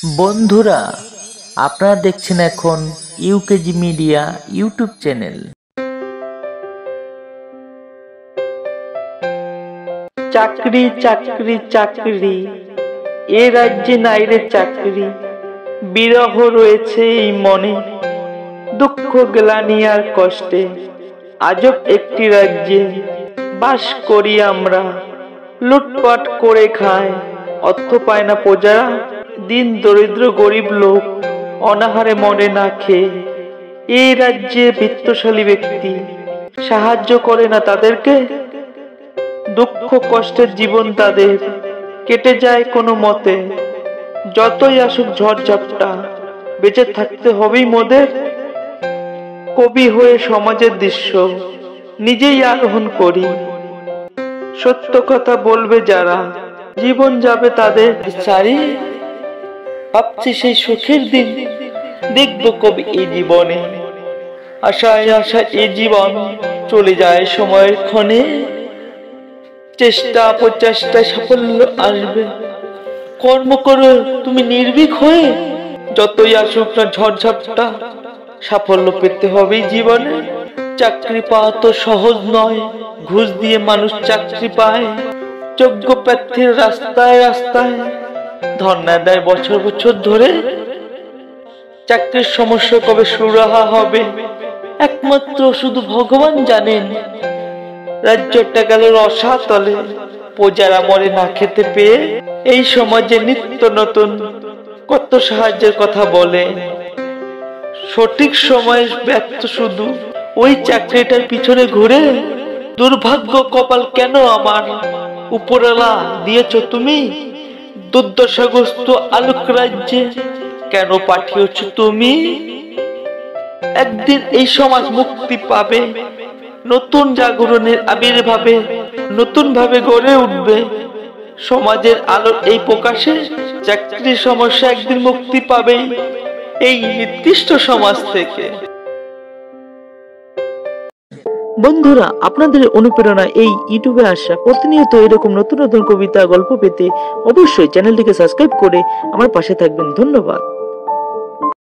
বন্ধুরা, আপনারা দেখছেন এখন ইউকেজি মিডিয়া ইউটিউব চ্যানেল। চাকরি চাকরি চাকরি, এ রাজ্যে নাই রে চাকরি। বিরহ রয়েছে এই মনে, দুঃখ গ্লানি আর কষ্টে। আজব একটি রাজ্যে বাস করি আমরা, লুটপাট করে খায়, অর্থ পায় না প্রজারা। দিন দরিদ্র গরিব লোক অনাহারে মরে না খেয়ে। এই রাজ্যে বিত্তশালী ব্যক্তি সাহায্য করে না তাদেরকে। দুঃখ কষ্টের জীবন তাদের কেটে যায় কোনো মতে। যতই আসুক ঝড়ঝাপটা, বেঁচে থাকতে হবেই মোদের। কবি হয়ে সমাজের দৃশ্য নিজেই আরোহণ করি। সত্য কথা বলবে যারা, জীবন যাবে তাদের সারি। ভাবছি সেই সুখের দিন দেখবো কবি এই জীবনে। আশায় আশায় এই জীবন চলে যায় সময়ের ক্ষণে। চেষ্টা প্রচেষ্টায় সাফল্য আসবে, কর্ম করো তুমি নির্ভীক হয়ে। যতই আসুক না ঝড়ঝাপটা, সাফল্য পেতে হবেই জীবনে। চাকরি পাওয়া তো সহজ নয়, ঘুষ দিয়ে মানুষ চাকরি পায়। যোগ্য প্রার্থীর রাস্তায় রাস্তায় ধর্ণা দেয় বছর বছর ধরে। চাকরির সমস্যা কবে সুরাহা হবে একমাত্র শুধু ভগবান জানেন। রাজ্যটা গেল রসাতলে, প্রজারা মরে না খেতে পেয়ে। এই সমাজে নিত্য নতুন কত সাহায্যের কথা বলে, সঠিক সময়ে ব্যর্থ শুধু ওই চাকরিটার পিছনে ঘুরে। দুর্ভাগ্য কপাল কেন আমার, উপরওয়ালা দিয়েছ তুমি। দুর্দশাগ্রস্ত আলোক রাজ্যে কেন পাঠিয়েছ তুমি। একদিন এই সমাজ মুক্তি পাবে, নতুন জাগরণের আবির্ভাবে নতুন ভাবে গড়ে উঠবে সমাজের আলোর এই প্রকাশে। চাকরির সমস্যা একদিন মুক্তি পাবে এই নির্দিষ্ট সমাজ থেকে। বন্ধুরা, আপনাদের অনুপ্রেরণা এই ইউটিউবে আসা প্রতিনিয়ত এরকম নতুন নতুন কবিতা গল্প পেতে অবশ্যই চ্যানেলটিকে সাবস্ক্রাইব করে আমার পাশে থাকবেন। ধন্যবাদ।